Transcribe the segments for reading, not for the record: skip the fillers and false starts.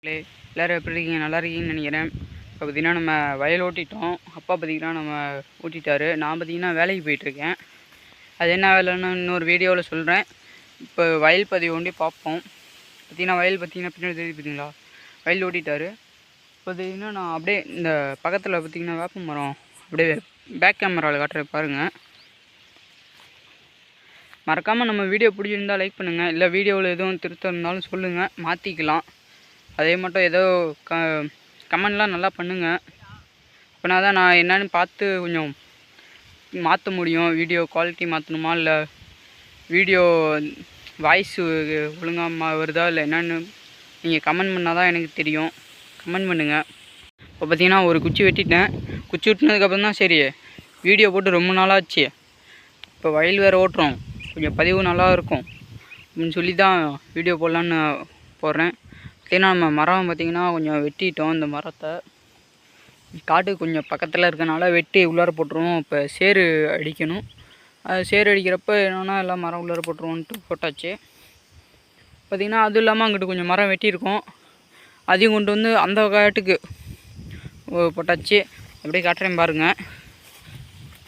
எல்லோரும் எப்படி இருக்கீங்க? நல்லா இருக்கீங்கன்னு நினைக்கிறேன். இப்போ பார்த்திங்கன்னா நம்ம வயல் ஓட்டிட்டோம். அப்பா பார்த்திங்கன்னா நம்ம ஓட்டிட்டாரு. நான் பார்த்திங்கன்னா வேலைக்கு போயிட்டுருக்கேன். அது என்ன வேலைன்னு இன்னொரு வீடியோவில் சொல்கிறேன். இப்போ வயல் பதிவு ஒண்டி பார்ப்போம். பார்த்திங்கன்னா வயல் பார்த்திங்கன்னா பின்னாடி தெரியுது பார்த்தீங்களா, வயல் ஓட்டிட்டாரு. பார்த்திங்கன்னா நான் அப்படியே இந்த பக்கத்தில் பார்த்திங்கன்னா வேப்ப மரம் அப்படியே பேக் கேமராவில் காட்டுறேன் பாருங்கள். மறக்காமல் நம்ம வீடியோ பிடிச்சிருந்தால் லைக் பண்ணுங்கள். இல்லை வீடியோவில் எதுவும் திருத்தம் இருந்தாலும் சொல்லுங்கள், மாற்றிக்கலாம். அதே மட்டும் ஏதோ கமெண்ட்லாம் நல்லா பண்ணுங்கள். அப்போனா தான் நான் என்னென்னு பார்த்து கொஞ்சம் மாற்ற முடியும். வீடியோ குவாலிட்டி மாற்றணுமா, இல்லை வீடியோ வாய்ஸு ஒழுங்காக வருதா, இல்லை என்னென்னு நீங்கள் கமெண்ட் பண்ணால் தான் எனக்கு தெரியும். கமெண்ட் பண்ணுங்கள். இப்போ பார்த்திங்கன்னா ஒரு குச்சி வெட்டிட்டேன். குச்சி வெட்டினதுக்கப்புறம் தான் சரி வீடியோ போட்டு ரொம்ப நாளாச்சு. இப்போ வயல் வேறு ஓட்டுறோம், கொஞ்சம் பதிவு நல்லா இருக்கும் அப்படின்னு சொல்லி தான் வீடியோ போடலான்னு போடுறேன். ஏன்னா நம்ம மரம் பார்த்திங்கன்னா கொஞ்சம் வெட்டிட்டோம். இந்த மரத்தை காட்டுக்கு கொஞ்சம் பக்கத்தில் இருக்கனால வெட்டி உள்ளார போட்டுருவோம். இப்போ சேறு அடிக்கணும். அது சேறு அடிக்கிறப்ப என்னென்னா எல்லாம் மரம் உள்ளார போட்டுருவோன்ட்டு போட்டாச்சு. பார்த்திங்கன்னா அதுவும் இல்லாமல் அங்கிட்டு கொஞ்சம் மரம் வெட்டியிருக்கோம். அதையும் கொண்டு வந்து அந்த காட்டுக்கு போட்டாச்சு. அப்படியே காட்டுறேன் பாருங்கள்.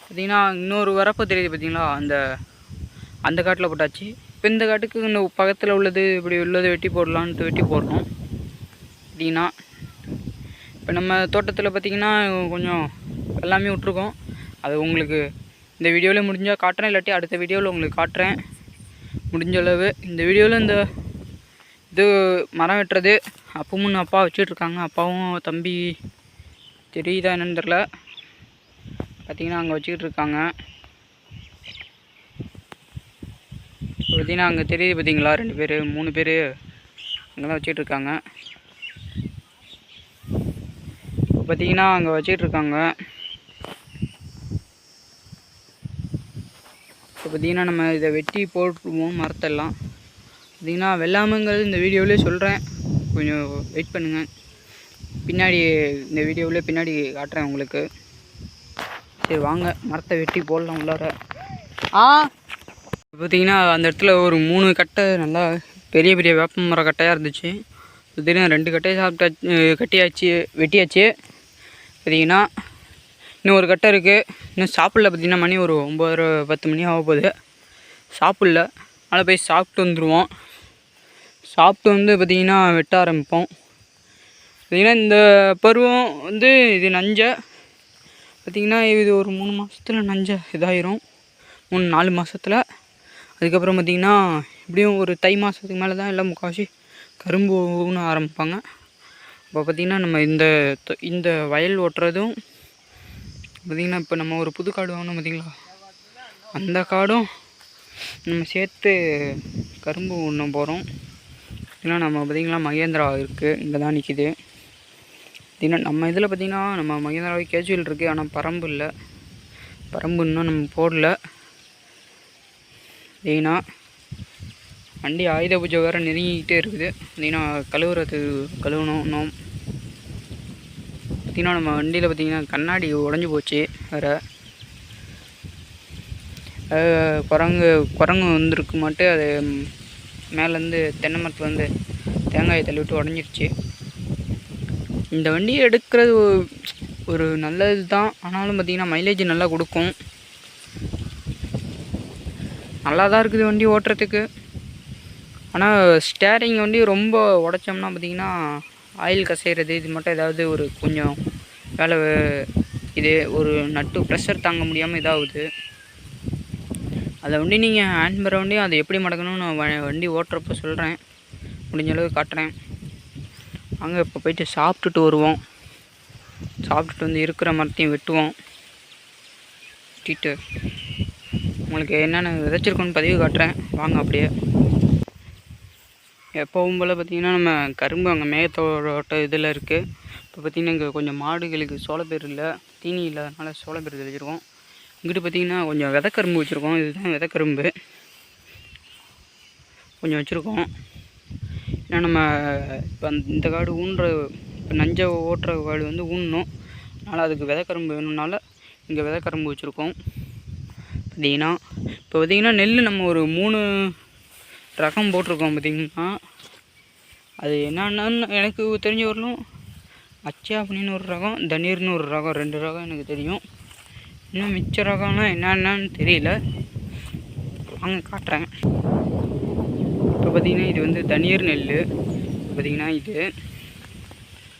பார்த்திங்கன்னா இன்னொரு வரப்பு தெரியுது பார்த்திங்களா, அந்த காட்டில் போட்டாச்சு. இப்போ இந்த காட்டுக்கு இந்த பக்கத்தில் உள்ளது இப்படி உள்ளது வெட்டி போடலான்ட்டு வெட்டி போடுறோம். அப்படின்னா இப்போ நம்ம தோட்டத்தில் பார்த்திங்கன்னா கொஞ்சம் எல்லாமே விட்ருக்கோம். அது உங்களுக்கு இந்த வீடியோவில் முடிஞ்சால் காட்டுறேன், இல்லாட்டி அடுத்த வீடியோவில் உங்களுக்கு காட்டுறேன் முடிஞ்ச அளவு. இந்த வீடியோவில் இந்த இது மரம் வெட்டுறது அப்பவும் அப்பா வச்சிட்ருக்காங்க. அப்பாவும் தம்பி தெரியுதா என்னன்னு தெரில, பார்த்திங்கன்னா அங்கே வச்சுக்கிட்டு இருக்காங்க. பார்த்திங்கன்னா அங்கே தெரியுது பார்த்திங்களா, 2 பேர் 3 பேர் அங்கே தான் வச்சிட்ருக்காங்க. இப்போ பார்த்திங்கன்னா அங்கே வச்சிட்ருக்காங்க. இப்போ பார்த்திங்கன்னா நம்ம இதை வெட்டி போட்டுருவோம் மரத்தெல்லாம். பார்த்திங்கன்னா வெள்ளாமைங்கிறது இந்த வீடியோவிலே சொல்கிறேன், கொஞ்சம் வெயிட் பண்ணுங்கள். பின்னாடி இந்த வீடியோவிலே பின்னாடி காட்டுறேன் உங்களுக்கு. சரி வாங்க மரத்தை வெட்டி போடலாம் உள்ளார. பார்த்திங்கன்னா அந்த இடத்துல ஒரு 3 கட்டை நல்லா பெரிய பெரிய வேப்ப மரம் கட்டையாக இருந்துச்சு. பார்த்திங்கன்னா 2 கட்டையை கட்டியாச்சு, வெட்டியாச்சு. பார்த்திங்கன்னா இன்னும் ஒரு கட்டை இருக்குது, இன்னும் சாப்பிடல. பார்த்திங்கன்னா மணி ஒரு 9:30 10 மணி ஆக போகுது. சாப்பிடல, அதனால் போய் சாப்பிட்டு வந்துடுவோம். சாப்பிட்டு வந்து பார்த்திங்கன்னா வெட்ட ஆரம்பிப்போம். பார்த்திங்கன்னா இந்த பருவம் வந்து இது நஞ்சை. பார்த்திங்கன்னா இது ஒரு 3 மாதத்தில் நஞ்சை இதாயிரும், 3-4 மாதத்தில். அதுக்கப்புறம் பார்த்திங்கன்னா இப்படியும் ஒரு தை மாதத்துக்கு மேலே தான் எல்லாம் முக்கால்வாசி கரும்பு ஊன ஆரம்பிப்பாங்க. இப்போ பார்த்திங்கன்னா நம்ம இந்த வயல் ஓட்டுறதும் பார்த்திங்கன்னா இப்போ நம்ம ஒரு புது காடு வாங்கணும் பார்த்திங்களா, அந்த காடும் நம்ம சேர்த்து கரும்பு ஊன போகிறோம். ஏன்னா நம்ம பார்த்திங்கன்னா மகேந்திரா இருக்குது, இங்கே தான் நிற்கிது. பார்த்திங்கன்னா நம்ம இதில் பார்த்திங்கன்னா நம்ம மகேந்திராவே கேஜுவல் இருக்குது, ஆனால் பரம்பு இல்லை. பரம்பு இன்னும் நம்ம போடல. பார்த்திங்கன்னா வண்டி ஆயுத பூஜை வேறு நெருங்கிக்கிட்டே இருக்குது. பார்த்திங்கன்னா கழுவணும் இன்னும். பார்த்திங்கன்னா நம்ம வண்டியில் பார்த்திங்கன்னா கண்ணாடி உடஞ்சி போச்சு வேறு. குரங்கு வந்துருக்கு மாட்டு அது மேலேருந்து தென்னை மரத்துலேருந்து தேங்காயை தள்ளிவிட்டு உடஞ்சிருச்சு. இந்த வண்டியை எடுக்கிறது ஒரு நல்லது தான், ஆனாலும் பார்த்திங்கன்னா மைலேஜ் நல்லா கொடுக்கும். நல்லா தான் இருக்குது வண்டி ஓட்டுறதுக்கு. ஆனால் ஸ்டேரிங் வண்டி ரொம்ப உடச்சோம்னா பார்த்திங்கன்னா ஆயில் கசைகிறது இது மட்டும் ஏதாவது ஒரு கொஞ்சம் வேலை, இது ஒரு நட்டு ப்ரெஷர் தாங்க முடியாமல் இதாகுது. அதை வண்டி நீங்கள் ஹேண்ட்பேர் வண்டி அதை எப்படி மடக்கணும்னு நான் வண்டி ஓட்டுறப்ப சொல்கிறேன், முடிஞ்ச அளவு காட்டுறேன். அங்கே இப்போ போயிட்டு சாப்பிட்டுட்டு வருவோம். சாப்பிட்டுட்டு வந்து இருக்கிற மரத்தையும் வெட்டுவோம். வெட்டிட்டு உங்களுக்கு என்னென்ன விதைச்சிருக்கோன்னு பதிவு காட்டுறேன் வாங்க. அப்படியே எப்போவும் போல் பார்த்திங்கன்னா நம்ம கரும்பு அங்கே மேகத்தோட இதில் இருக்குது. இப்போ பார்த்திங்கன்னா இங்கே கொஞ்சம் மாடுகளுக்கு சோளப்பயிர் இல்லை, தீனி இல்லாதனால சோளப்பயிர் தெளிச்சிருக்கோம். இங்கிட்டு பார்த்திங்கன்னா கொஞ்சம் விதைக்கரும்பு வச்சுருக்கோம். இதுதான் விதைக்கரும்பு கொஞ்சம் வச்சுருக்கோம். ஏன்னா நம்ம இப்போ இந்த காடு இப்போ நஞ்சை ஓட்டுற காடு வந்து ஊனணும், அதனால் அதுக்கு விதைக்கரும்பு வேணும்னால இங்கே விதைக்கரும்பு வச்சுருக்கோம். பார்த்திங்கன்னா இப்போ பார்த்திங்கன்னா நெல் நம்ம ஒரு 3 ரகம் போட்டிருக்கோம். பார்த்திங்கன்னா அது என்னென்னு எனக்கு தெரிஞ்ச வரலும் அச்சா அப்படின்னு ஒரு ரகம், தண்ணீர்னு ஒரு ரகம், 2 ரகம் எனக்கு தெரியும். இன்னும் மிச்ச ரகம்னா என்னென்னு தெரியல. வாங்க காட்டுறேன். இப்போ பார்த்திங்கன்னா இது வந்து தண்ணீர் நெல். பார்த்திங்கன்னா இது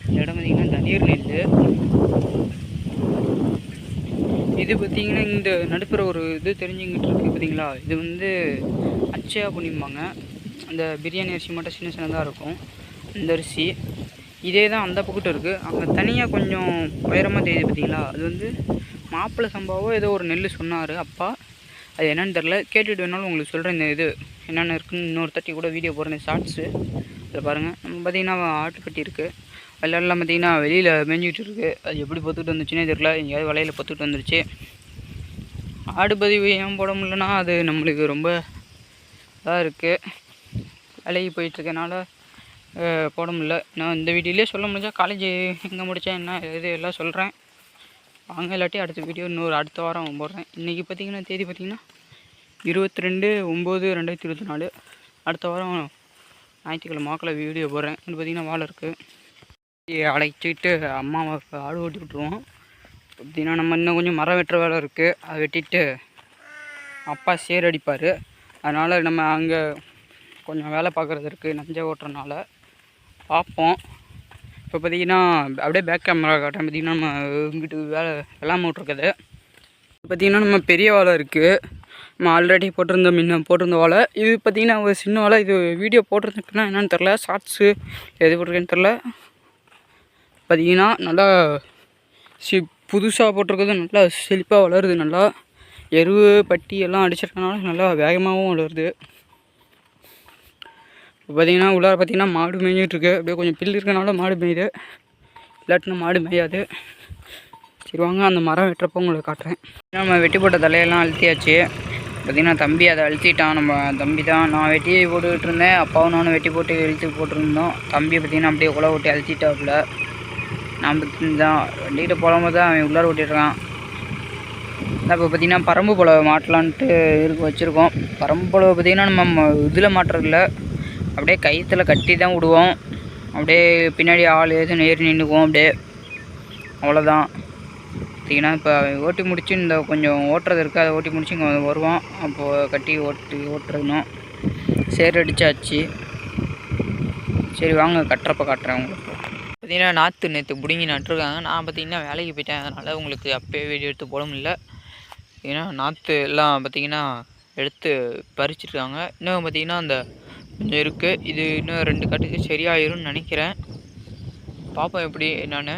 இந்த இடம் பார்த்திங்கன்னா தண்ணீர் நெல். இது பார்த்திங்கன்னா இந்த நடுப்புற ஒரு இது தெரிஞ்சுக்கிட்டு இருக்குது பார்த்திங்களா, இது வந்து அச்சா பண்ணிம்பாங்க. அந்த பிரியாணி அரிசி மட்டும் சின்ன சின்னதாக இருக்கும் இந்த அரிசி. இதே தான் அந்த பக்கத்து இருக்குது. அங்கே தனியாக கொஞ்சம் உயரமாக தெரியுது பார்த்திங்களா, அது வந்து மாப்பிள்ளை சம்பாவோ ஏதோ ஒரு நெல் சொன்னார் அப்பா. அது என்னென்னு தெரில, கேட்டுட்டு வேணாலும் உங்களுக்கு சொல்கிறேன். இந்த இது என்னென்ன இருக்குதுன்னு இன்னொரு தட்டி கூட வீடியோ போடுறேன், ஷார்ட்ஸு. அதில் பாருங்கள். நம்ம பார்த்திங்கன்னா ஆட்டுப்பட்டி இருக்குது. வெள்ளெல்லாம் பார்த்திங்கன்னா வெளியில் மேய்ஞ்சிக்கிட்டு இருக்குது. அது எப்படி பொத்துக்கிட்டு வந்துச்சுன்னே தெரில, எங்கேயாவது வலையில் பொத்துக்கிட்டு வந்துருச்சு. ஆடு பதிவு ஏன் போட முடியலன்னா அது நம்மளுக்கு ரொம்ப இதாக இருக்குது, வேலைக்கு போயிட்டுருக்கனால போட முடியல. நான் இந்த வீடியோலேயே சொல்ல முடிஞ்சால் காலேஜ் எங்கே முடித்தேன் என்ன இது எல்லாம் சொல்கிறேன். வாங்க, இல்லாட்டி அடுத்த வீடியோ அடுத்த வாரம் போடுறேன். இன்றைக்கி பார்த்திங்கன்னா தேதி பார்த்திங்கன்னா 22/9/2024. அடுத்த வாரம் ஞாயிற்றுக்கிழமை வாக்கில் வீடியோ போடுறேன். இது பார்த்திங்கன்னா வாழை இருக்குது, அழைச்சிட்டு அம்மாவை ஆடு ஓட்டி விட்ருவோம். பார்த்திங்கன்னா நம்ம இன்னும் கொஞ்சம் மரம் வெட்டுற வேலை இருக்குது, அதை வெட்டிட்டு அப்பா சேர் அடிப்பார். அதனால் நம்ம அங்கே கொஞ்சம் வேலை பார்க்குறது இருக்குது, நஞ்சை ஓட்டுறதுனால பார்ப்போம். இப்போ பார்த்திங்கன்னா அப்படியே பேக் கேமரா காட்டுறேன். பார்த்திங்கன்னா நம்ம இங்கிட்டு வெள்ளாமை விட்ருக்குது. பார்த்திங்கன்னா நம்ம பெரிய வாழை இருக்குது, நம்ம ஆல்ரெடி போட்டிருந்த வாழை. இது பார்த்திங்கன்னா ஒரு சின்ன வாழை. இது வீடியோ போட்டிருந்துக்குன்னா என்னென்னு தெரில, ஷார்ட்ஸு எது போட்டிருக்கேன்னு தெரில. பார்த்திங்கன்னா நல்லா புதுசாக போட்டிருக்குது, நல்லா செழிப்பாக வளருது. நல்லா எருவு பட்டி எல்லாம் அடிச்சிருக்கனால நல்லா வேகமாகவும் வளருது. இப்போ பார்த்திங்கன்னா உள்ளார பார்த்திங்கன்னா மாடு மேய்ஞ்சிட்ருக்கு. அப்படியே கொஞ்சம் பில்லு இருக்கனால மாடு மேயுது, இல்லாட்டினா மாடு மேயாது. சரி வாங்க, அந்த மரம் வெட்டுறப்போ உங்களுக்கு காட்டுறேன். நம்ம வெட்டி போட்ட தலையெல்லாம் அழுத்தியாச்சு. பார்த்திங்கன்னா தம்பி அதை அழுத்திட்டான். நம்ம தம்பி தான், நான் வெட்டி போட்டுக்கிட்டு இருந்தேன், அப்பாவும் நானும் வெட்டி போட்டு இழுத்து போட்டுருந்தோம். தம்பி பார்த்திங்கன்னா அப்படியே குலை ஓட்டி அழுத்திட்டாப்புல. நான் தான் வண்டிகிட்ட போகும்போது தான் அவன் உள்ளார ஓட்டிடுறான். இப்போ பார்த்திங்கன்னா பரம்பு புலவை மாட்டலான்ட்டு வச்சுருக்கோம். பரம்பு புலவை பார்த்திங்கன்னா நம்ம இதில் மாட்டுறதில்ல, அப்படியே கயிற்றுல கட்டி தான் விடுவோம். அப்படியே பின்னாடி ஆள் எதுவும் ஏறி நின்றுக்குவோம் அப்படியே, அவ்வளோதான். பார்த்திங்கன்னா இப்போ ஓட்டி முடிச்சு இந்த கொஞ்சம் ஓட்டுறது இருக்குது, அதை ஓட்டி முடிச்சு இங்கே வருவோம். அப்போது கட்டி ஓட்டுறணும். சேர் அடித்தாச்சு. சரி வாங்க கட்டுறப்ப காட்டுறேன் உங்களுக்கு. பார்த்திங்கன்னா நாற்று நேற்று பிடுங்கி நட்டுருக்காங்க. நான் பார்த்திங்கன்னா வேலைக்கு போயிட்டேன், அதனால் உங்களுக்கு அப்போயே வீடியோ எடுத்து போட முடியல. ஏன்னா நாற்று எல்லாம் பார்த்திங்கன்னா எடுத்து பறிச்சிருக்காங்க. இன்னும் பார்த்திங்கன்னா அந்த கொஞ்சம் இருக்குது, இது இன்னும் 2 கட்டுக்கு சரியாயிரும்னு நினைக்கிறேன். பார்ப்போம் எப்படி என்னன்னு.